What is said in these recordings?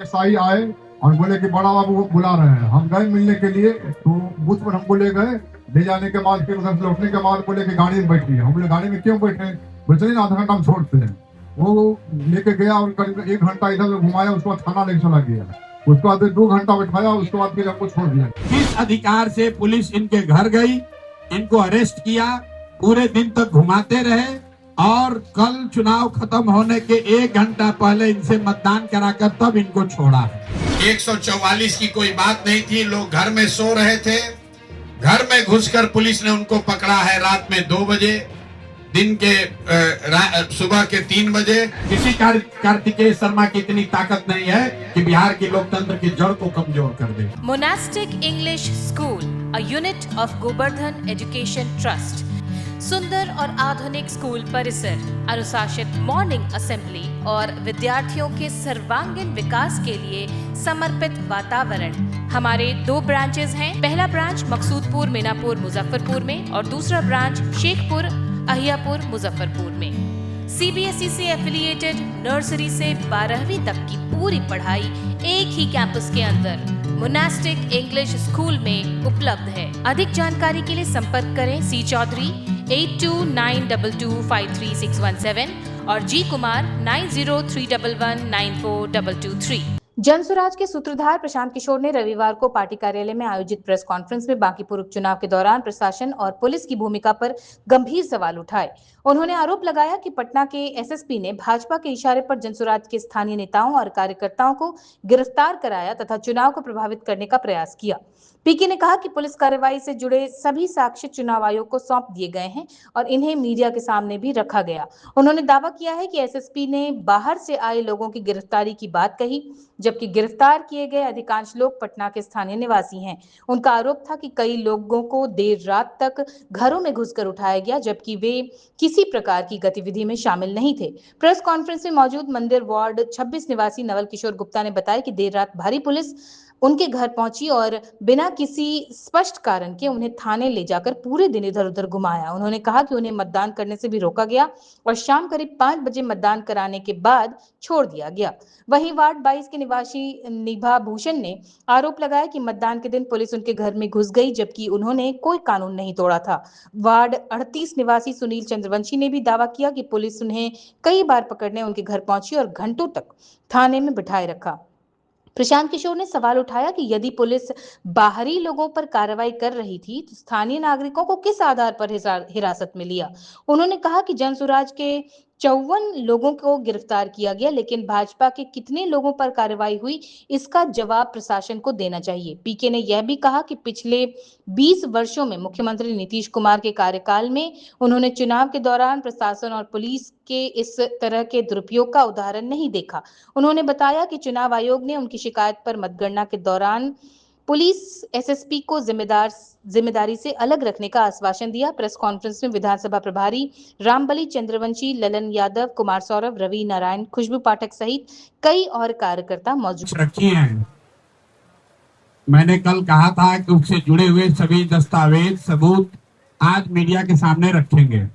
SI आए और बोले कि बड़ा बाबू वो बुला रहे हैं। हम गए मिलने के लिए, तो बूथ पर हमको ले गए। ले जाने के बाद फिर उधर से लौटने के बाद बोले कि गाड़ी में बैठिए। हम बोले गाड़ी में क्यों बैठे? बोले चलिए ना, आधा घंटा हम छोड़ते हैं। वो लेके गया और करीब 1 घंटा इधर घुमाया, उसके बाद थाना लेके चला गया। उसके बाद 2 घंटा बैठाया, उसके बाद फिर हमको छोड़ दिया। किस अधिकार से पुलिस इनके घर गई, इनको अरेस्ट किया, पूरे दिन तक घुमाते रहे और कल चुनाव खत्म होने के 1 घंटा पहले इनसे मतदान कराकर तब इनको छोड़ा। 144 की कोई बात नहीं थी, लोग घर में सो रहे थे। घर में घुसकर पुलिस ने उनको पकड़ा है रात में 2 बजे, दिन के सुबह के 3 बजे। किसी कार्तिकेय शर्मा की इतनी ताकत नहीं है कि बिहार के लोकतंत्र की जड़ को कमजोर कर दे। Monastic English School, a unit of Govardhan Education Trust. सुंदर और आधुनिक स्कूल परिसर, अनुशासित मॉर्निंग असेंबली और विद्यार्थियों के सर्वांगीण विकास के लिए समर्पित वातावरण। हमारे 2 ब्रांचेस हैं। पहला ब्रांच मकसूदपुर मीनापुर मुजफ्फरपुर में और दूसरा ब्रांच शेखपुर अहियापुर मुजफ्फरपुर में। CBSE से एफिलिएटेड नर्सरी से 12वीं तक की पूरी पढ़ाई एक ही कैंपस के अंदर मोनास्टिक इंग्लिश स्कूल में उपलब्ध है। अधिक जानकारी के लिए संपर्क करें C चौधरी 8292253617 और G कुमार 9031194223। जनसुराज के सूत्रधार प्रशांत किशोर ने रविवार को पार्टी कार्यालय में आयोजित प्रेस कॉन्फ्रेंस में बांकीपुर उपचुनाव के दौरान प्रशासन और पुलिस की भूमिका पर गंभीर सवाल उठाए। उन्होंने आरोप लगाया कि पटना के एसएसपी ने भाजपा के इशारे पर जनसुराज के स्थानीय नेताओं और कार्यकर्ताओं को गिरफ्तार कराया तथा चुनाव को प्रभावित करने का प्रयास किया। पीके ने कहा कि पुलिस कार्रवाई से जुड़े सभी साक्ष्य चुनाव आयोग को सौंप दिए गए हैं और इन्हें मीडिया के सामने भी रखा गया। उन्होंने दावा किया है कि एसएसपी ने बाहर से आए लोगों की गिरफ्तारी की बात कही, जबकि गिरफ्तार किए गए अधिकांश लोग पटना के स्थानीय निवासी हैं। उनका आरोप था कि कई लोगों को देर रात तक घरों में घुसकर उठाया गया, जबकि वे किसी प्रकार की गतिविधि में शामिल नहीं थे। प्रेस कॉन्फ्रेंस में मौजूद मंदिर वार्ड 26 निवासी नवल किशोर गुप्ता ने बताया कि देर रात भारी पुलिस उनके घर पहुंची और बिना किसी स्पष्ट कारण के उन्हें थाने ले जाकर पूरे दिन इधर उधर घुमाया। उन्होंने कहा कि उन्हें मतदान करने से भी रोका गया और शाम करीब 5 बजे मतदान कराने के बाद छोड़ दिया गया। वहीं वार्ड 22 के निवासी निभा भूषण ने आरोप लगाया कि मतदान के दिन पुलिस उनके घर में घुस गई, जबकि उन्होंने कोई कानून नहीं तोड़ा था। वार्ड 38 निवासी सुनील चंद्रवंशी ने भी दावा किया कि पुलिस उन्हें कई बार पकड़ने उनके घर पहुंची और घंटों तक थाने में बिठाए रखा। प्रशांत किशोर ने सवाल उठाया कि यदि पुलिस बाहरी लोगों पर कार्रवाई कर रही थी तो स्थानीय नागरिकों को किस आधार पर हिरासत में लिया। उन्होंने कहा कि जनसुराज के 54 लोगों को गिरफ्तार किया गया, लेकिन भाजपा के कितने लोगों पर कार्रवाई हुई इसका जवाब प्रशासन को देना चाहिए। पीके ने यह भी कहा कि पिछले 20 वर्षों में मुख्यमंत्री नीतीश कुमार के कार्यकाल में उन्होंने चुनाव के दौरान प्रशासन और पुलिस के इस तरह के दुरुपयोग का उदाहरण नहीं देखा। उन्होंने बताया कि चुनाव आयोग ने उनकी शिकायत पर मतगणना के दौरान पुलिस एसएसपी को जिम्मेदारी से अलग रखने का आश्वासन दिया। प्रेस कॉन्फ्रेंस में विधानसभा प्रभारी रामबली चंद्रवंशी, ललन यादव, कुमार सौरभ, रवि नारायण, खुशबू पाठक सहित कई और कार्यकर्ता मौजूद रखी हैं। मैंने कल कहा था कि उससे जुड़े हुए सभी दस्तावेज सबूत आज मीडिया के सामने रखेंगे।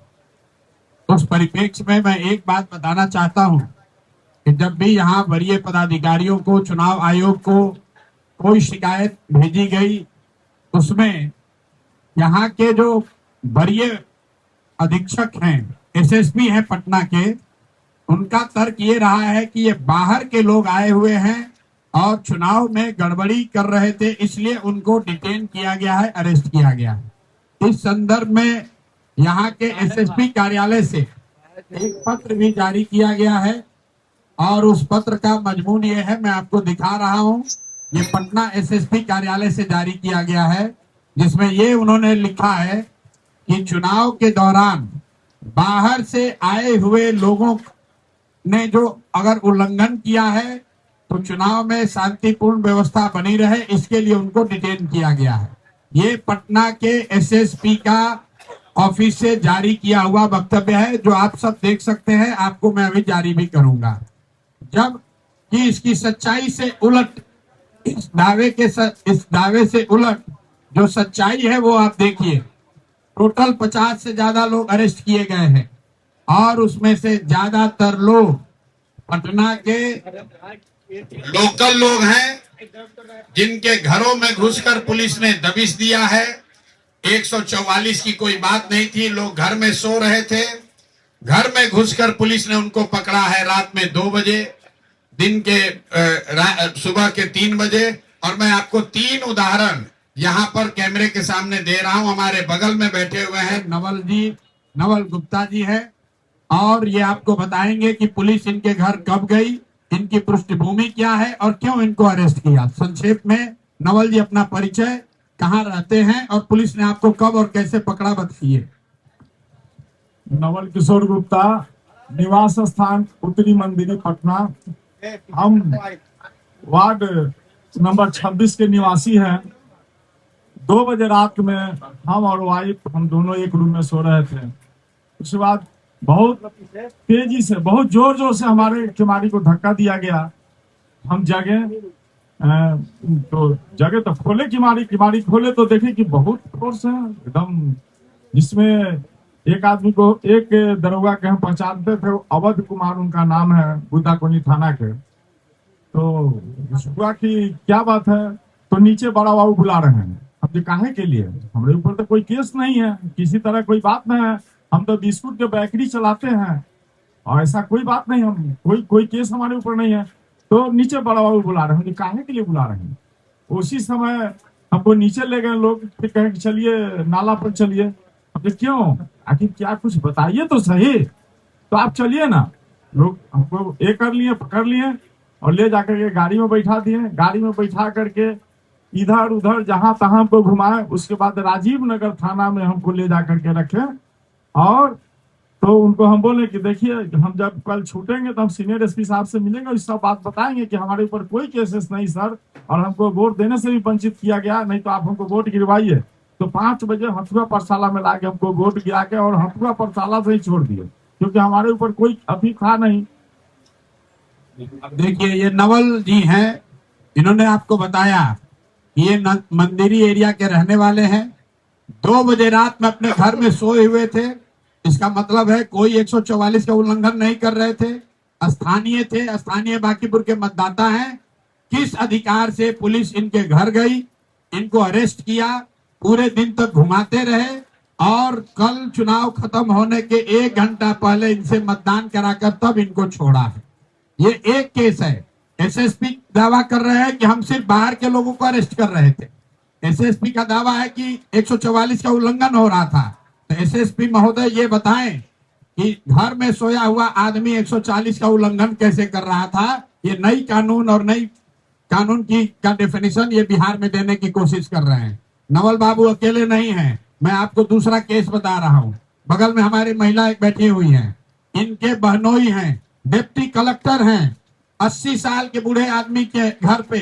उस परिप्रेक्ष्य में मैं एक बात बताना चाहता हूं कि जब भी यहाँ वरीय पदाधिकारियों को, चुनाव आयोग को कोई शिकायत भेजी गई, उसमें यहाँ के जो वरीय अधीक्षक हैं, एसएसपी हैं पटना के, उनका तर्क ये रहा है कि ये बाहर के लोग आए हुए हैं और चुनाव में गड़बड़ी कर रहे थे, इसलिए उनको डिटेन किया गया है, अरेस्ट किया गया है। इस संदर्भ में यहाँ के एसएसपी कार्यालय से एक पत्र भी जारी किया गया है और उस पत्र का मजमून ये है, मैं आपको दिखा रहा हूँ। ये पटना एसएसपी कार्यालय से जारी किया गया है, जिसमें ये उन्होंने लिखा है कि चुनाव के दौरान बाहर से आए हुए लोगों ने जो अगर उल्लंघन किया है तो चुनाव में शांतिपूर्ण व्यवस्था बनी रहे, इसके लिए उनको डिटेन किया गया है। ये पटना के एसएसपी का ऑफिस से जारी किया हुआ वक्तव्य है, जो आप सब देख सकते हैं। आपको मैं अभी जारी भी करूंगा। जब कि इसकी सच्चाई से उलट, इस दावे से उलट जो सच्चाई है वो आप देखिए। टोटल 50 से ज्यादा लोग अरेस्ट किए गए हैं और उसमें से ज्यादातर लोग पटना के लोकल लोग हैं जिनके घरों में घुसकर पुलिस ने दबिश दिया है। 144 की कोई बात नहीं थी, लोग घर में सो रहे थे, घर में घुसकर पुलिस ने उनको पकड़ा है रात में 2 बजे, दिन के सुबह के 3 बजे। और मैं आपको 3 उदाहरण यहाँ पर कैमरे के सामने दे रहा हूं। हमारे बगल में बैठे हुए हैं नवल गुप्ता जी है, और ये आपको बताएंगे कि पुलिस इनके घर कब गई, इनकी पृष्ठभूमि क्या है और क्यों इनको अरेस्ट किया। संक्षेप में नवल जी अपना परिचय, कहाँ रहते हैं और पुलिस ने आपको कब और कैसे पकड़ा, बताइए। नवल किशोर गुप्ता, निवास स्थान उत्तरी मंदिरी पटना। हम वार्ड नंबर 26 के निवासी हैं। 2 बजे रात में हम और वाइफ, हम दोनों एक रूम में सो रहे थे। उसके बाद बहुत तेजी से, बहुत जोर जोर से हमारे किमारी को धक्का दिया गया। हम जगे तो खोले किमारी खोले तो देखे कि बहुत फोर्स है एकदम, जिसमें एक आदमी को, एक दरोगा के हम पहचानते थे, अवध कुमार उनका नाम है, बुद्धाकोनी थाना के। तो हुआ कि क्या बात है, तो नीचे बड़ा बाबू बुला रहे हैं। अब ये काहे के लिए, हमारे ऊपर तो कोई केस नहीं है, किसी तरह कोई बात नहीं है, हम तो बिस्कुट के बेकरी चलाते हैं और ऐसा कोई बात नहीं, हम कोई केस हमारे ऊपर नहीं है। तो नीचे बड़ा बाबू बुला रहे हैं, काहे के लिए बुला रहे हैं। उसी समय हमको नीचे ले गए लोग, फिर कहे कि चलिए नाला पर चलिए। अब क्यों, आखिर क्या, कुछ बताइए तो सही। तो आप चलिए ना। लोग हमको ये कर लिए, पकड़ लिए और ले जाकर के गाड़ी में बैठा दिए। गाड़ी में बैठा करके इधर उधर जहां तहां हमको घुमाए। उसके बाद राजीव नगर थाना में हमको ले जाकर के रखे और तो उनको हम बोले कि देखिए, हम जब कल छूटेंगे तो हम सीनियर एसपी साहब से मिलेंगे, इस सब बात बताएंगे कि हमारे ऊपर कोई केसेस नहीं सर, और हमको वोट देने से भी वंचित किया गया, नहीं तो आप हमको वोट गिरवाइए। तो 5 बजे हथुआ पाठशाला में लाके हमको वोट गिरा के और हथुआ पाठशाला से ही छोड़ दिए, क्योंकि हमारे ऊपर कोई अभी था नहीं। अब देखिए, ये नवल जी हैं, इन्होंने आपको बताया कि ये मंदिरी एरिया के रहने वाले हैं। 2 बजे रात में अपने घर में सोए हुए थे। इसका मतलब है कोई 144 का उल्लंघन नहीं कर रहे थे, स्थानीय थे, स्थानीय बांकीपुर के मतदाता हैं। किस अधिकार से पुलिस इनके घर गई, इनको अरेस्ट किया, पूरे दिन तक घुमाते रहे और कल चुनाव खत्म होने के 1 घंटा पहले इनसे मतदान कराकर तब इनको छोड़ा है। ये एक केस है। एसएसपी दावा कर रहे हैं कि हम सिर्फ बाहर के लोगों को अरेस्ट कर रहे थे। एसएसपी का दावा है कि 144 का उल्लंघन हो रहा था। तो एसएसपी महोदय ये बताएं कि घर में सोया हुआ आदमी 140 का उल्लंघन कैसे कर रहा था। ये नई कानून और नई कानून का डेफिनेशन ये बिहार में देने की कोशिश कर रहे हैं। नवल बाबू अकेले नहीं हैं, मैं आपको दूसरा केस बता रहा हूं। बगल में हमारी महिला एक बैठी हुई हैं, इनके बहनोई हैं, डिप्टी कलेक्टर हैं। 80 साल के बूढ़े आदमी के घर पे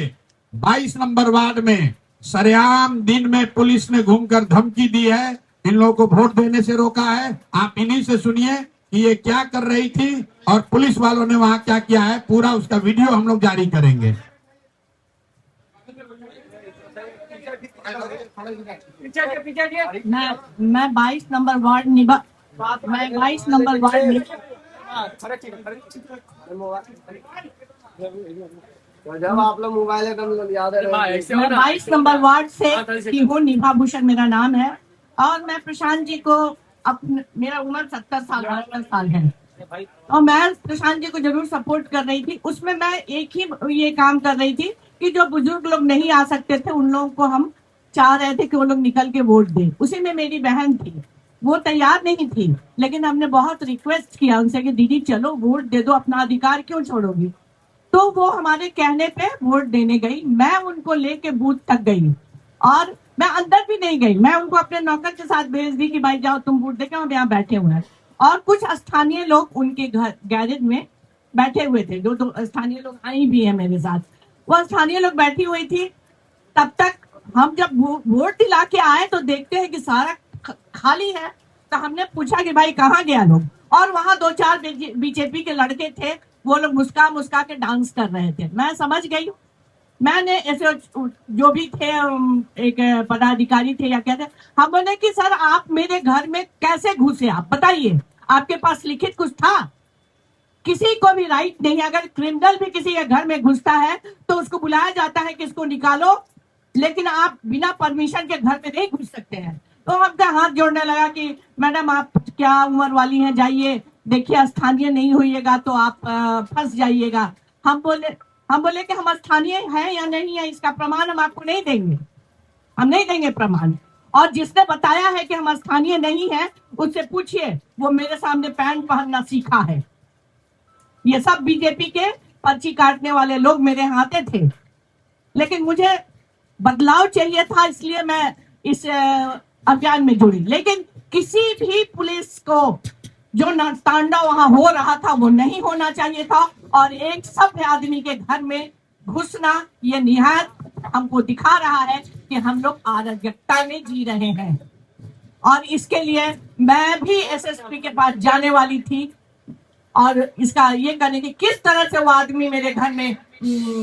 22 नंबर वार्ड में सरेआम दिन में पुलिस ने घूमकर धमकी दी है, इन लोगों को वोट देने से रोका है। आप इन्हीं से सुनिए कि ये क्या कर रही थी और पुलिस वालों ने वहां क्या किया है। पूरा उसका वीडियो हम लोग जारी करेंगे। मैं 22 नंबर वार्ड मैं 22 नंबर वार्ड जब आप लोग मोबाइल एकदम याद है, मैं 22 नंबर वार्ड से की हूँ। निभा भूषण मेरा नाम है और मैं प्रशांत जी को मेरा उम्र 70 साल है और मैं प्रशांत जी को जरूर सपोर्ट कर रही थी। उसमें मैं एक ही ये काम कर रही थी कि जो बुजुर्ग लोग नहीं आ सकते थे उन लोगों को हम चाह रहे थे कि वो लोग निकल के वोट दें। उसी में मेरी बहन थी, वो तैयार नहीं थी, लेकिन हमने बहुत रिक्वेस्ट किया उनसे कि दीदी चलो वोट दे दो, अपना अधिकार क्यों छोड़ोगी। तो वो हमारे कहने पे वोट देने गई। मैं उनको लेके बूथ तक गई और मैं अंदर भी नहीं गई, मैं उनको अपने नौकर के साथ भेज दी कि भाई जाओ तुम वोट देके, हम यहाँ बैठे हुए हैं। और कुछ स्थानीय लोग उनके घर गैरेज में बैठे हुए थे, जो 2 स्थानीय लोग आई भी है मेरे साथ, वो स्थानीय लोग बैठी हुई थी। तब तक हम जब वोट दिला के आए तो देखते हैं कि सारा खाली है। तो हमने पूछा कि भाई कहाँ गया लोग, और वहां 2-4 बीजेपी के लड़के थे, वो लोग मुस्का के डांस कर रहे थे। मैं समझ गई, मैंने ऐसे जो भी थे एक पदाधिकारी थे या क्या थे, हम बोले कि सर आप मेरे घर में कैसे घुसे, आप बताइए, आपके पास लिखित कुछ था किसी को भी राइट नहीं है, अगर क्रिमिनल भी किसी के घर में घुसता है तो उसको बुलाया जाता है कि इसको निकालो, लेकिन आप बिना परमिशन के घर में नहीं घुस सकते हैं। तो हमका हाथ जोड़ने लगा कि मैडम आप क्या उम्र वाली हैं, जाइए, देखिए स्थानीय नहीं होइएगा तो आप फंस जाइएगा। हम बोले कि हम स्थानीय हैं या नहीं है इसका प्रमाण हम आपको नहीं देंगे, हम नहीं देंगे प्रमाण। और जिसने बताया है कि हम स्थानीय नहीं है उससे पूछिए, वो मेरे सामने पैंट पहनना सीखा है। ये सब बीजेपी के पर्ची काटने वाले लोग मेरे यहाँ आते थे, लेकिन मुझे बदलाव चाहिए था, इसलिए मैं इस अभियान में जुड़ी। लेकिन किसी भी पुलिस को जो तांडव वहां हो रहा था वो नहीं होना चाहिए था, और एक सभ्य आदमी के घर में घुसना ये निहायत हमको दिखा रहा है कि हम लोग अराजकता में जी रहे हैं। और इसके लिए मैं भी एसएसपी के पास जाने वाली थी और इसका ये करने की किस तरह से वो आदमी मेरे घर में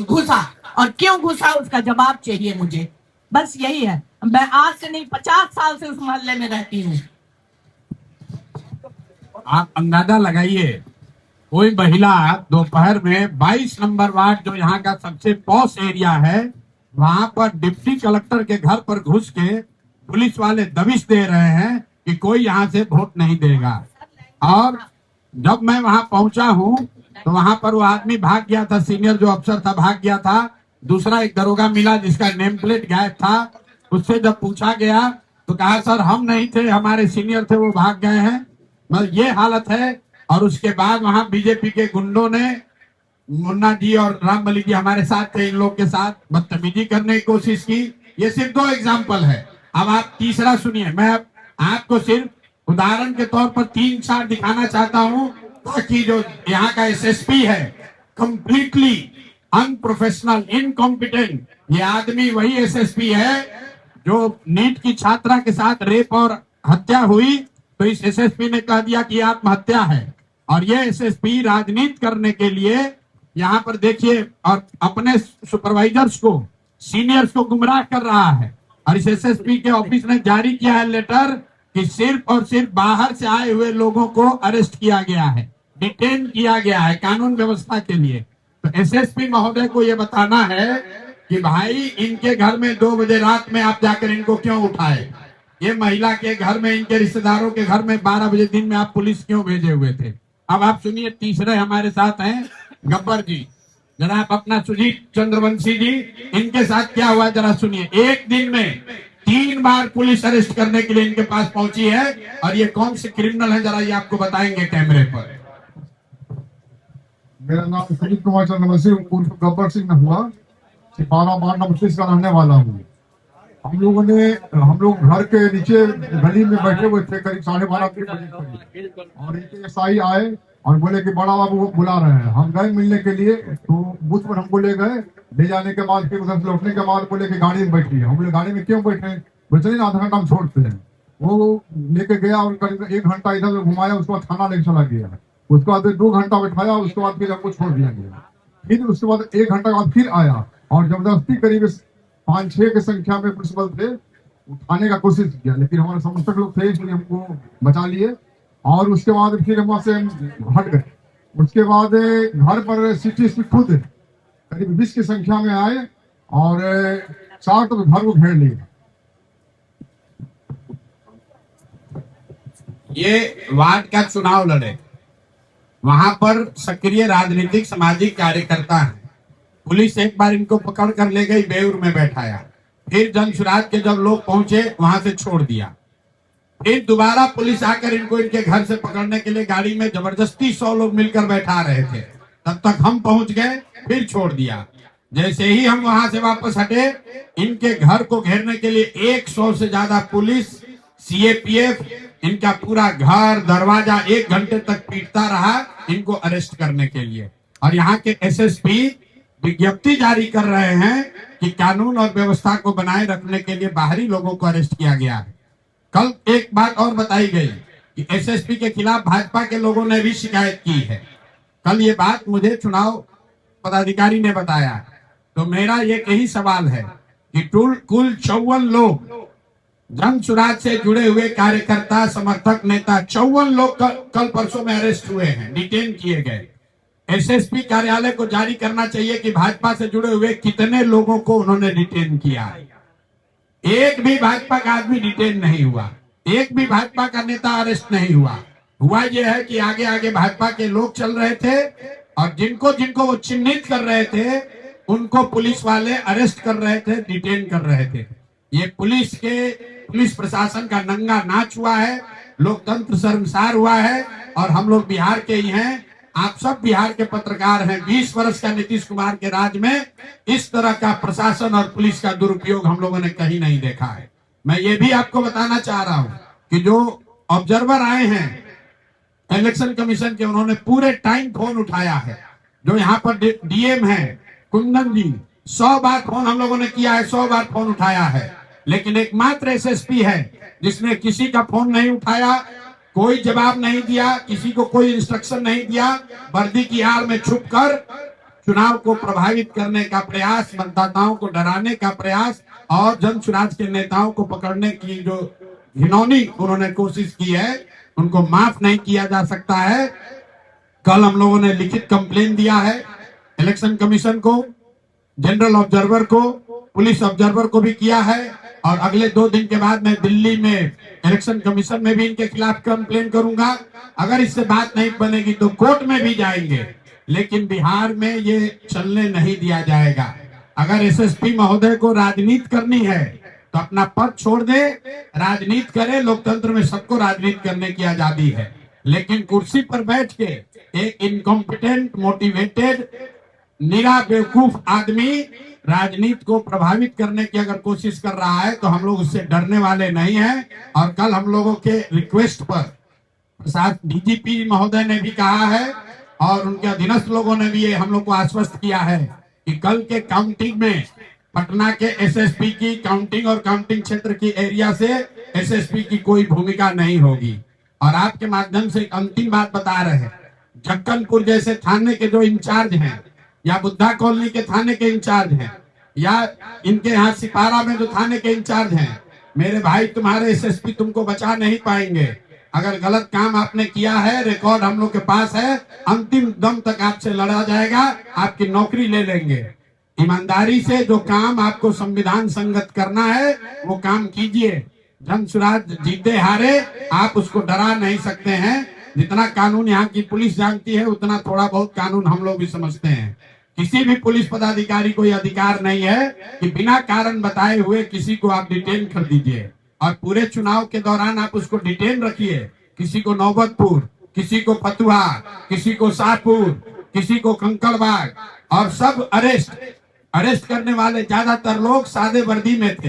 घुसा और क्यों घुसा उसका जवाब चाहिए मुझे। बस यही है। मैं आज से नहीं 50 साल से उस मोहल्ले में रहती हूँ। आप अंदाजा लगाइए, कोई महिला दोपहर में 22 नंबर वार्ड जो यहाँ का सबसे पॉश एरिया है वहां पर डिप्टी कलेक्टर के घर पर घुस के पुलिस वाले दबिश दे रहे हैं कि कोई यहाँ से वोट नहीं देगा। और जब मैं वहां पहुंचा हूं तो वहां पर वो आदमी भाग गया था, सीनियर जो अफसर था भाग गया था। दूसरा एक दरोगा मिला जिसका नेम प्लेट गायब था। उससे जब पूछा गया तो कहा सर हम नहीं थे, हमारे सीनियर थे वो भाग गए हैं। मतलब ये हालत है। और उसके बाद वहां बीजेपी के गुंडों ने, मुन्ना जी और राम बली जी हमारे साथ थे, इन लोग के साथ बदतमीजी करने की कोशिश की। ये सिर्फ 2 एग्जाम्पल है। अब आप तीसरा सुनिए। मैं आपको सिर्फ उदाहरण के तौर पर 3-4 दिखाना चाहता हूं ताकि जो यहाँ का एसएसपी है कंप्लीटली अनप्रोफेशनल, इनकॉम्पिटेंट, ये आदमी वही एसएसपी है जो नीट की छात्रा के साथ रेप और हत्या हुई तो इस एसएसपी ने कह दिया कि आत्महत्या है। और ये एसएसपी राजनीति करने के लिए यहाँ पर देखिए और अपने सुपरवाइजर्स को, सीनियर्स को गुमराह कर रहा है। और इस एसएसपी के ऑफिस ने जारी किया है लेटर कि सिर्फ और सिर्फ बाहर से आए हुए लोगों को अरेस्ट किया गया है, डिटेन किया गया है कानून व्यवस्था के लिए। तो एसएसपी महोदय को यह बताना है कि भाई इनके घर में 2 बजे रात में आप जाकर इनको क्यों उठाए। ये महिला के घर में, इनके रिश्तेदारों के घर में 12 बजे दिन में आप पुलिस क्यों भेजे हुए थे। अब आप सुनिए, तीसरे हमारे साथ हैं गब्बर जी। जरा आप अपना सुजीत चंद्रवंशी जी, इनके साथ क्या हुआ जरा सुनिए। एक दिन में 3 बार पुलिस अरेस्ट करने के लिए इनके पास पहुंची है और ये कौन से क्रिमिनल है जरा ये आपको बताएंगे कैमरे पर। मेरा नाम सुजीत कुमार चंद्रवंशी उर्फ गब्बर सिंह हुआ, सिपारा वार्ड नंबर 30 का रहने वाला हूँ। हम लोग घर के नीचे गली में बैठे हुए थे करीब 12:30 बजे और एक एसआई आए और बोले कि बड़ा बाबू बुला रहे हैं। हम गए मिलने के लिए तो बूथ पर हमको ले गए, ले जाने के बाद फिर उधर से लौटने के बाद बोले कि गाड़ी में बैठी है। हम बोले गाड़ी में क्यों बैठे, बोले चलिए आधा घंटा हम छोड़ते हैं। वो लेके गया और करीब 1 घंटा इधर घुमाया, उसके बाद थाना लेके चला गया। उसके बाद 2 घंटा बैठाया, उसके बाद फिर हमको छोड़ दिया गया। फिर उसके बाद 1 घंटा बाद फिर आया और जबरदस्ती करीब 5-6 की संख्या में पुलिस बल थे, उठाने का कोशिश किया, लेकिन हमारे समर्थक लोग थे इसलिए हमको बचा लिए। और उसके बाद फिर हम वहां से हट गए। उसके बाद घर पर सिटी खुद करीब 20 की संख्या में आए और 4 तो घर को घेर लिए। ये वार्ड का चुनाव लड़े, वहां पर सक्रिय राजनीतिक सामाजिक कार्यकर्ता है। पुलिस एक बार इनको पकड़ कर ले गई, बेऊर में बैठाया। फिर जनसुराज के जब लोग पहुंचे वहां से छोड़ दिया। फिर दोबारा पुलिस आकर इनको इनके घर से पकड़ने के लिए गाड़ी में जबरदस्ती 100 लोग मिलकर बैठा रहे थे। तब तक हम पहुंच गए, फिर छोड़ दिया। जैसे ही हम वहां से वापस हटे, इनके घर को घेरने के लिए 100 से ज्यादा पुलिस, सीएपीएफ इनका पूरा घर दरवाजा 1 घंटे तक पीटता रहा इनको अरेस्ट करने के लिए। और यहाँ के एसएसपी विज्ञप्ति जारी कर रहे हैं कि कानून और व्यवस्था को बनाए रखने के लिए बाहरी लोगों को अरेस्ट किया गया है। कल एक बात और बताई गई कि एसएसपी के खिलाफ भाजपा के लोगों ने भी शिकायत की है। कल ये बात मुझे चुनाव पदाधिकारी ने बताया। तो मेरा ये यही सवाल है कि कुल 54 लोग जनसुराज से जुड़े हुए कार्यकर्ता, समर्थक, नेता 54 लोग कल परसों में अरेस्ट हुए हैं, डिटेन किए गए। एसएसपी कार्यालय को जारी करना चाहिए कि भाजपा से जुड़े हुए कितने लोगों को उन्होंने डिटेन किया। एक भी भाजपा का आदमी डिटेन नहीं हुआ, एक भी भाजपा का नेता अरेस्ट नहीं हुआ। हुआ यह है कि आगे आगे भाजपा के लोग चल रहे थे और जिनको जिनको वो चिन्हित कर रहे थे उनको पुलिस वाले अरेस्ट कर रहे थे, डिटेन कर रहे थे। ये पुलिस प्रशासन का नंगा नाच हुआ है, लोकतंत्र शर्मसार हुआ है। और हम लोग बिहार के ही हैं, आप सब बिहार के पत्रकार हैं। 20 वर्ष का नीतीश कुमार के राज में इस तरह का प्रशासन और पुलिस का दुरुपयोग हम लोगों ने कहीं नहीं देखा है। मैं ये भी आपको बताना चाह रहा हूं कि जो ऑब्जर्वर आए हैं इलेक्शन कमीशन के, उन्होंने पूरे टाइम फोन उठाया है। जो यहाँ पर डीएम है कुंदन जी, 100 बार फोन हम लोगों ने किया है, 100 बार फोन उठाया है। लेकिन एकमात्र एसएसपी है जिसने किसी का फोन नहीं उठाया, कोई जवाब नहीं दिया, किसी को कोई इंस्ट्रक्शन नहीं दिया। वर्दी की आड़ में छुपकर चुनाव को प्रभावित करने का प्रयास, मतदाताओं को डराने का प्रयास और जन स्वराज के नेताओं को पकड़ने की जो घिनौनी उन्होंने कोशिश की है, उनको माफ नहीं किया जा सकता है। कल हम लोगों ने लिखित कंप्लेन दिया है इलेक्शन कमीशन को, जनरल ऑब्जर्वर को, पुलिस ऑब्जर्वर को भी किया है और अगले 2 दिन के बाद मैं दिल्ली में इलेक्शन कमीशन में भी इनके खिलाफ कंप्लेन करूंगा। अगर इससे बात नहीं बनेगी तो कोर्ट में भी जाएंगे, लेकिन बिहार में ये चलने नहीं दिया जाएगा। अगर एसएसपी महोदय को राजनीति करनी है तो अपना पद छोड़ दे, राजनीति करे। लोकतंत्र में सबको राजनीति करने की आजादी है, लेकिन कुर्सी पर बैठ के एक इनकॉम्पिटेंट, मोटिवेटेड, निरा बेवकूफ आदमी राजनीति को प्रभावित करने की अगर कोशिश कर रहा है तो हम लोग उससे डरने वाले नहीं हैं। और कल हम लोगों के रिक्वेस्ट पर साथ डीजीपी महोदय ने भी कहा है और उनके अधीनस्थ लोगों ने भी ये हम लोग को आश्वस्त किया है कि कल के काउंटिंग में पटना के एसएसपी की काउंटिंग और काउंटिंग क्षेत्र की एरिया से एसएसपी की कोई भूमिका नहीं होगी। और आपके माध्यम से एक अंतिम बात बता रहे हैं, जक्कनपुर जैसे थाने के जो इंचार्ज हैं या बुद्धा कॉलोनी के थाने के इंचार्ज हैं या इनके यहाँ सिपारा में जो थाने के इंचार्ज हैं, मेरे भाई तुम्हारे एसएसपी तुमको बचा नहीं पाएंगे। अगर गलत काम आपने किया है, रिकॉर्ड हम लोग के पास है, अंतिम दम तक आपसे लड़ा जाएगा, आपकी नौकरी ले लेंगे। ईमानदारी से जो काम आपको संविधान संगत करना है वो काम कीजिए। जन स्वराज जीते हारे आप उसको डरा नहीं सकते हैं। जितना कानून यहाँ की पुलिस जानती है उतना थोड़ा बहुत कानून हम लोग भी समझते हैं। किसी भी पुलिस पदाधिकारी को यह अधिकार नहीं है कि बिना कारण बताए हुए किसी को आप डिटेन कर दीजिए और पूरे चुनाव के दौरान आप उसको डिटेन रखिए। किसी को नौबतपुर, किसी को फतुहा, किसी को शाहपुर, किसी को कंकड़बाग, और सब अरेस्ट करने वाले ज्यादातर लोग सादे वर्दी में थे।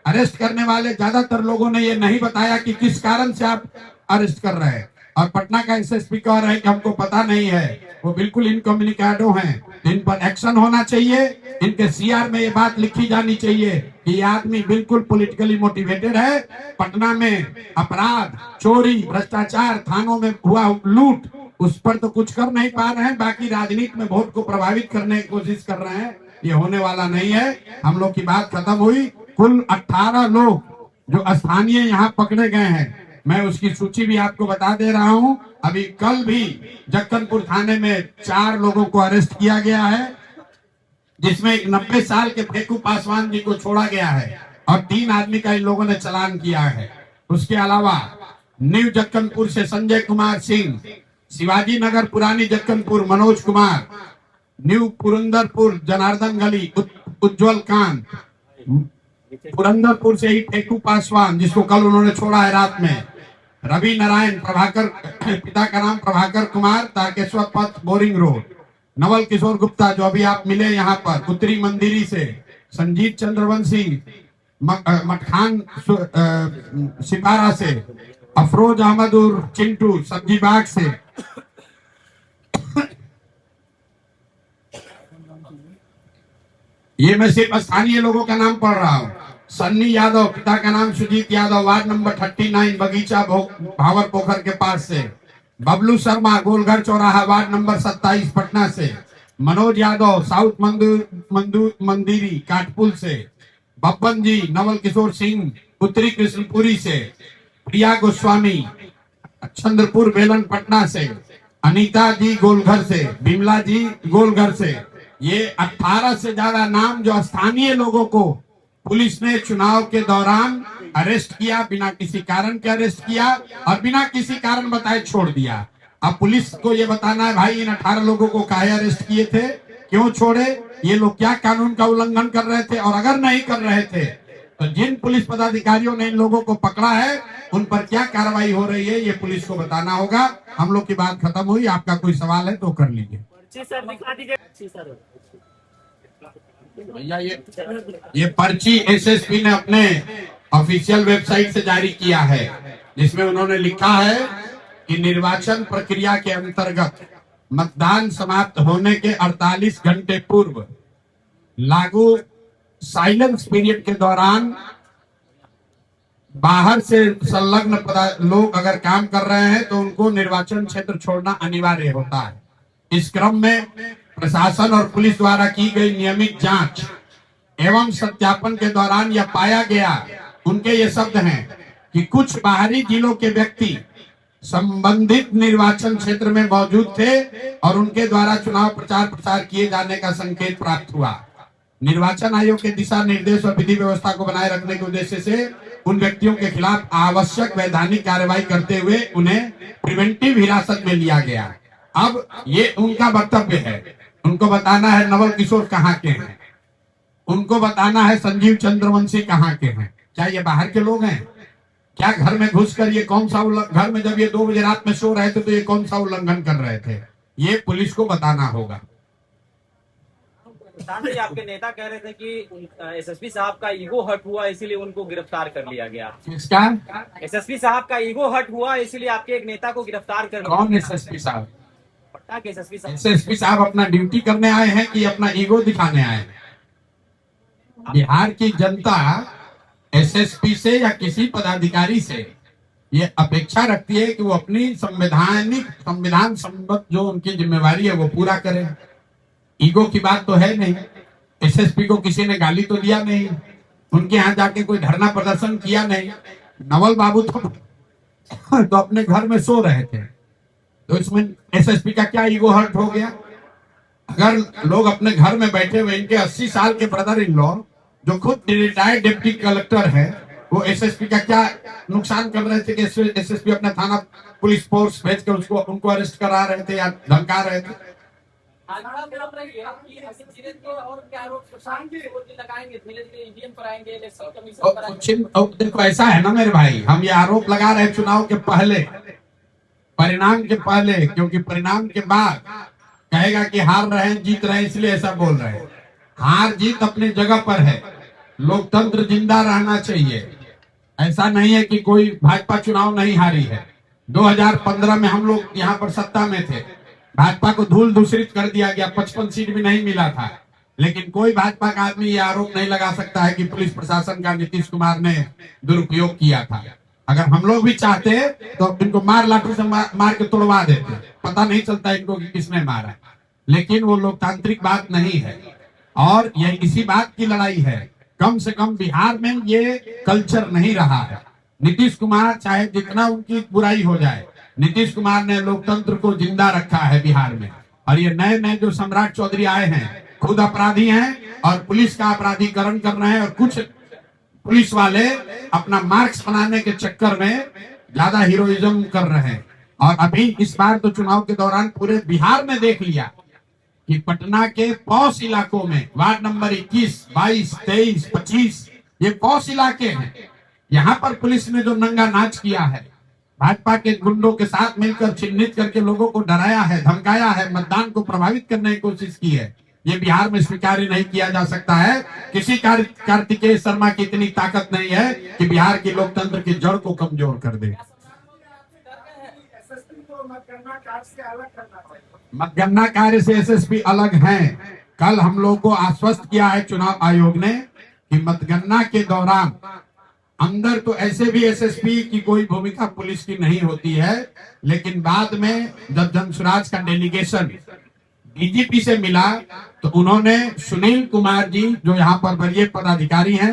अरेस्ट करने वाले ज्यादातर लोगों ने ये नहीं बताया कि किस कारण से आप अरेस्ट कर रहे हैं। और पटना का एसएसपी कह रहे हैं कि हमको पता नहीं है, वो बिल्कुल इनकम्युनिकेटो हैं। इन पर एक्शन होना चाहिए। इनके सीआर में ये बात लिखी जानी चाहिए कि ये आदमी बिल्कुल पॉलिटिकली मोटिवेटेड है। पटना में अपराध, चोरी, भ्रष्टाचार, थानों में हुआ लूट, उस पर तो कुछ कर नहीं पा रहे हैं, बाकी राजनीति में वोट को प्रभावित करने की कोशिश कर रहे हैं। ये होने वाला नहीं है। हम लोग की बात खत्म हुई। कुल 18 लोग जो स्थानीय यहाँ पकड़े गए हैं, मैं उसकी सूची भी आपको बता दे रहा हूं। अभी कल भी जक्कनपुर थाने में 4 लोगों को अरेस्ट किया गया है, जिसमें एक 90 साल के फेकू पासवान जी को छोड़ा गया है और 3 आदमी का इन लोगों ने चालान किया है। उसके अलावा न्यू जक्कनपुर से संजय कुमार सिंह, शिवाजी नगर पुरानी जक्कनपुर मनोज कुमार, न्यू पुरंदरपुर जनार्दन गली उज्जवल कांत, पुरंदरपुर से ही फेकू पासवान जिसको कल उन्होंने छोड़ा है रात में, रवि नारायण प्रभाकर, पिता का नाम प्रभाकर कुमार, तारकेश्वर पथ बोरिंग रोड, नवल किशोर गुप्ता जो अभी आप मिले यहाँ पर उत्तरी मंदिरी से, संजीत चंद्रवंशी मटखान सिपारा से, अफरोज अहमद उर्फ चिंटू सब्जी बाग से, ये मैं सिर्फ स्थानीय लोगों का नाम पढ़ रहा हूँ। सन्नी यादव, पिता का नाम सुजीत यादव, वार्ड नंबर 39 बगीचा भावर पोखर के पास से, बबलू शर्मा गोलघर चौराहा वार्ड नंबर 27 पटना से, मनोज यादव साउथ मंदिरी काटपुल से, बब्बन जी नवल किशोर सिंह उत्तरी कृष्णपुरी से, प्रिया गोस्वामी चंद्रपुर बेलन पटना से, अनीता जी गोलघर से, बिमला जी गोलघर से, ये 18 से ज्यादा नाम जो स्थानीय लोगों को पुलिस ने चुनाव के दौरान अरेस्ट किया, बिना किसी कारण के अरेस्ट किया और बिना किसी कारण बताए छोड़ दिया। अब पुलिस को ये बताना है भाई इन 18 लोगों को काहे अरेस्ट किए थे, क्यों छोड़े, ये लोग क्या कानून का उल्लंघन कर रहे थे, और अगर नहीं कर रहे थे तो जिन पुलिस पदाधिकारियों ने इन लोगों को पकड़ा है उन पर क्या कार्रवाई हो रही है, ये पुलिस को बताना होगा। हम लोग की बात खत्म हुई, आपका कोई सवाल है तो कर लीजिए। भैया ये पर्ची एसएसपी ने अपने ऑफिशियल वेबसाइट से जारी किया है, जिसमें उन्होंने लिखा है कि निर्वाचन प्रक्रिया के अंतर्गत मतदान समाप्त होने के 48 घंटे पूर्व लागू साइलेंस पीरियड के दौरान बाहर से संलग्न लोग अगर काम कर रहे हैं तो उनको निर्वाचन क्षेत्र छोड़ना अनिवार्य होता है। इस क्रम में प्रशासन और पुलिस द्वारा की गई नियमित जांच एवं सत्यापन के दौरान यह पाया गया, उनके ये शब्द हैं कि कुछ बाहरी जिलों के व्यक्ति संबंधित निर्वाचन क्षेत्र में मौजूद थे और उनके द्वारा चुनाव प्रचार प्रसार किए जाने का संकेत प्राप्त हुआ। निर्वाचन आयोग के दिशा निर्देश और विधि व्यवस्था को बनाए रखने के उद्देश्य से उन व्यक्तियों के खिलाफ आवश्यक वैधानिक कार्रवाई करते हुए उन्हें प्रिवेंटिव हिरासत में लिया गया। अब ये उनका वक्तव्य है, उनको बताना है नवल किशोर कहाँ के हैं, उनको बताना है संजीव चंद्रवंशी कहाँ के हैं। क्या ये बाहर के लोग हैं? क्या घर में घुसकर ये कौन सा घर में जब ये 2 बजे रात में सो रहे थे तो ये कौन सा उल्लंघन कर रहे थे, ये पुलिस को बताना होगा। आपके नेता कह रहे थे कि एसएसपी साहब का ईगो हर्ट हुआ इसीलिए उनको गिरफ्तार कर लिया गया। किसका? एसएसपी साहब का ईगो हर्ट हुआ इसीलिए आपके एक नेता को गिरफ्तार कर लिया। कौन एसएसपी साहब? पटना के एसएसपी साहब। एसएसपी साहब अपना ड्यूटी करने आए हैं कि अपना ईगो दिखाने आए हैं? बिहार की जनता एसएसपी से या किसी पदाधिकारी से ये अपेक्षा रखती है कि वो अपनी संविधान संबद्ध जो उनकी जिम्मेवारी है वो पूरा करें। ईगो की बात तो है नहीं। एसएसपी को किसी ने गाली तो दिया नहीं, उनके यहाँ जाके कोई धरना प्रदर्शन किया नहीं। नवल बाबू तो अपने घर में सो रहे थे, तो इसमें एसएसपी का क्या ईगो हर्ट हो गया? अगर लोग अपने घर में बैठे हुए इनके 80 साल के ब्रदर इन लॉ जो खुद रिटायर्ड डिप्टी कलेक्टर है, वो एसएसपी का क्या नुकसान कर रहे थे कि एसएसपी अपना थाना पुलिस फोर्स भेज कर उनको अरेस्ट करा रहे थे या धमका रहे थे? देखो ऐसा है ना मेरे भाई, हम ये आरोप लगा रहे हैं चुनाव के पहले, परिणाम के पहले, क्योंकि परिणाम के बाद कहेगा कि हार रहे हैं जीत रहे हैं इसलिए ऐसा बोल रहे हैं। हार जीत अपनी जगह पर है, लोकतंत्र जिंदा रहना चाहिए। ऐसा नहीं है कि कोई भाजपा चुनाव नहीं हारी है। 2015 में हम लोग यहाँ पर सत्ता में थे, भाजपा को धूल दूषित कर दिया गया, 55 सीट भी नहीं मिला था, लेकिन कोई भाजपा का आदमी ये आरोप नहीं लगा सकता है कि पुलिस प्रशासन का नीतीश कुमार ने दुरुपयोग किया था। अगर हम लोग भी चाहते तो इनको लाठी से मार के तोड़वा देते, पता नहीं चलता इनको कि किसने मारा, लेकिन वो लोकतांत्रिक बात नहीं है और यह इसी बात की लड़ाई है। कम से कम बिहार में ये कल्चर नहीं रहा है। नीतीश कुमार चाहे जितना उनकी बुराई हो जाए, नीतीश कुमार ने लोकतंत्र को जिंदा रखा है बिहार में। और ये नए नए जो सम्राट चौधरी आए हैं खुद अपराधी हैं और पुलिस का अपराधीकरण कर रहे हैं, और कुछ पुलिस वाले अपना मार्क्स बनाने के चक्कर में ज्यादा हीरोइज्म कर रहे हैं। और अभी इस बार तो चुनाव के दौरान पूरे बिहार में देख लिया कि पटना के पॉश इलाकों में वार्ड नंबर 21, 22, 23, 25 ये पॉश इलाके हैं। यहाँ पर पुलिस ने जो नंगा नाच किया है, भाजपा के गुंडों के साथ मिलकर चिन्हित करके लोगों को डराया है, धमकाया है, मतदान को प्रभावित करने की कोशिश की है, ये बिहार में स्वीकार नहीं किया जा सकता है। किसी कार्तिकेय शर्मा की इतनी ताकत नहीं है कि बिहार के लोकतंत्र की जड़ को कमजोर कर दे। मतगणना कार्य से एसएसपी अलग हैं। कल हम लोग को आश्वस्त किया है चुनाव आयोग ने कि मतगणना के दौरान अंदर तो ऐसे भी एसएसपी की कोई भूमिका पुलिस की नहीं होती है, लेकिन बाद में जब जनसुराज का डेलीगेशन डीजीपी से मिला तो उन्होंने सुनील कुमार जी जो यहाँ पर वरीय पदाधिकारी हैं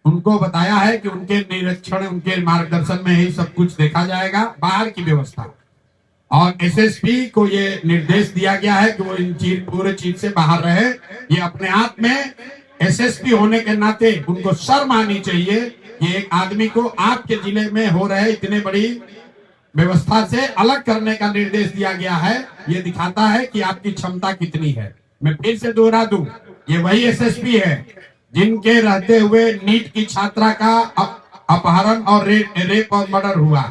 उनको बताया है कि उनके निरीक्षण, उनके मार्गदर्शन में ही सब कुछ देखा जाएगा। बाहर की व्यवस्था और एसएसपी को ये निर्देश दिया गया है कि वो इन पूरे चीज से बाहर रहे। ये अपने आप में एसएसपी होने के नाते उनको शर्म आनी चाहिए। ये एक आदमी को आपके जिले में हो रहे इतने बड़ी व्यवस्था से अलग करने का निर्देश दिया गया है। ये दिखाता है कि आपकी क्षमता कितनी है। मैं फिर से दोहरा दूं, ये वही एसएसपी है जिनके रहते हुए नीट की छात्रा का अपहरण और रेप और मर्डर हुआ,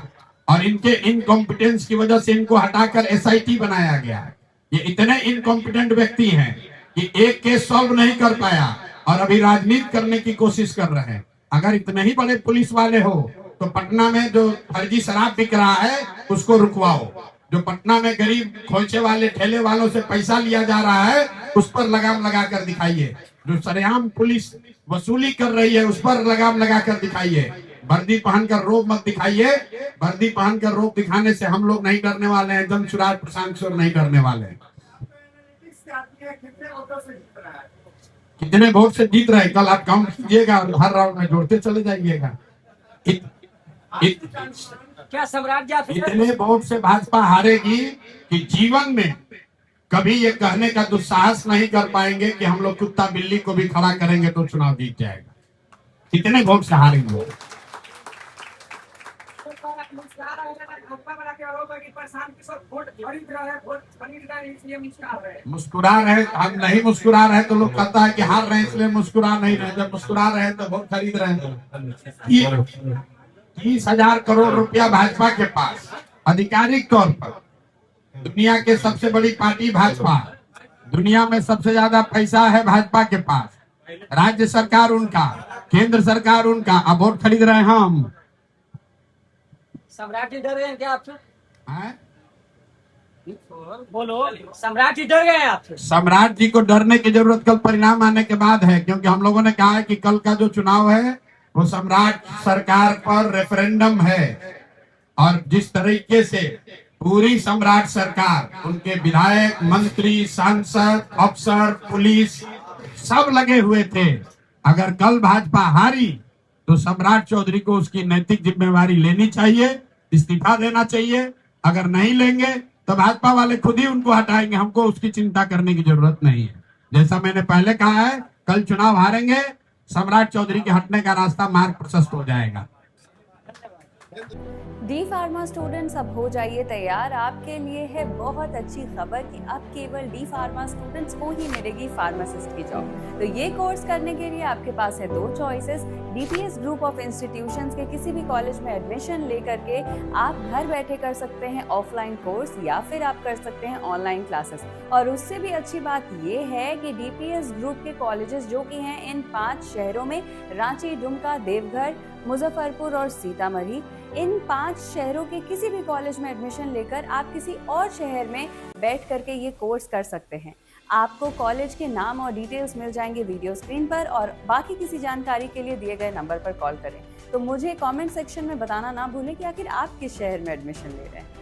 और इनके इनकॉम्पिटेंस की वजह से इनको हटाकर एसआईटी बनाया गया है। ये इतने इनकॉम्पिटेंट व्यक्ति हैं कि एक केस सॉल्व नहीं कर पाया और अभी राजनीति करने की कोशिश कर रहे हैं। अगर इतने ही बड़े पुलिस वाले हो तो पटना में जो फर्जी शराब बिक रहा है उसको रुकवाओ। जो पटना में गरीब खोलचे वाले ठेले वालों से पैसा लिया जा रहा है उस पर लगाम लगा कर दिखाइए। जो सरेआम पुलिस वसूली कर रही है उस पर लगाम लगा कर दिखाइए। वर्दी पहनकर रोब मत दिखाइए। वर्दी पहनकर रोब दिखाने से हम लोग नहीं डरने वाले हैं। एकदम सुराज प्रशांत किशोर नहीं डरने वाले हैं। कितने वोट से जीत रहे कल आप काउंट कीजिएगा और हर राउंड में जोड़ते चले जाइएगा। क्या सम्राट जी आप इतने वोट से भाजपा हारेगी कि जीवन में कभी ये कहने का दुस्साहस नहीं कर पाएंगे कि हम लोग कुत्ता बिल्ली को भी खड़ा करेंगे तो चुनाव जीत जाएगा। कितने वोट से हारेंगे। मुस्कुरा रहे, हम नहीं मुस्कुरा रहे तो लोग कहता है कि हार रहे इसलिए मुस्कुरा नहीं रहे। जब मुस्कुरा रहे हैं तो वोट खरीद रहे हैं। 30,000 करोड़ रुपया भाजपा के पास आधिकारिक तौर पर। दुनिया के सबसे बड़ी पार्टी भाजपा, दुनिया में सबसे ज्यादा पैसा है भाजपा के पास। राज्य सरकार उनका, केंद्र सरकार उनका, अब वोट खरीद रहे हैं हम। सम्राट जी डर गए हैं क्या आपसे? हैं? बोलो, सम्राट जी डर गए हैं आपसे? सम्राट जी को डरने की जरूरत कल परिणाम आने के बाद है, क्योंकि हम लोगों ने कहा है कि कल का जो चुनाव है वो सम्राट सरकार पर रेफरेंडम है। और जिस तरीके से पूरी सम्राट सरकार, उनके विधायक, मंत्री, सांसद, अफसर, पुलिस सब लगे हुए थे। अगर कल भाजपा हारी तो सम्राट चौधरी को उसकी नैतिक जिम्मेवारी लेनी चाहिए, इस्तीफा देना चाहिए। अगर नहीं लेंगे तो भाजपा वाले खुद ही उनको हटाएंगे। हमको उसकी चिंता करने की जरूरत नहीं है। जैसा मैंने पहले कहा है, कल चुनाव हारेंगे, सम्राट चौधरी के हटने का रास्ता मार्ग प्रशस्त हो जाएगा। डी फार्मा स्टूडेंट्स, अब हो जाइए तैयार। आपके लिए है बहुत अच्छी खबर कि अब केवल डी फार्मा स्टूडेंट्स को ही मिलेगी फार्मासिस्ट की जॉब। तो ये कोर्स करने के लिए आपके पास है 2 choices. DPS group of institutions के किसी भी कॉलेज में एडमिशन लेकर के आप घर बैठे कर सकते हैं ऑफलाइन कोर्स, या फिर आप कर सकते हैं ऑनलाइन क्लासेस। और उससे भी अच्छी बात ये है कि डीपीएस ग्रुप के कॉलेजेस जो कि हैं इन 5 शहरों में, रांची, दुमका, देवघर, मुजफ्फरपुर और सीतामढ़ी, इन 5 शहरों के किसी भी कॉलेज में एडमिशन लेकर आप किसी और शहर में बैठ करके ये कोर्स कर सकते हैं। आपको कॉलेज के नाम और डिटेल्स मिल जाएंगे वीडियो स्क्रीन पर, और बाकी किसी जानकारी के लिए दिए गए नंबर पर कॉल करें। तो मुझे कमेंट सेक्शन में बताना ना भूलें कि आखिर आप किस शहर में एडमिशन ले रहे हैं।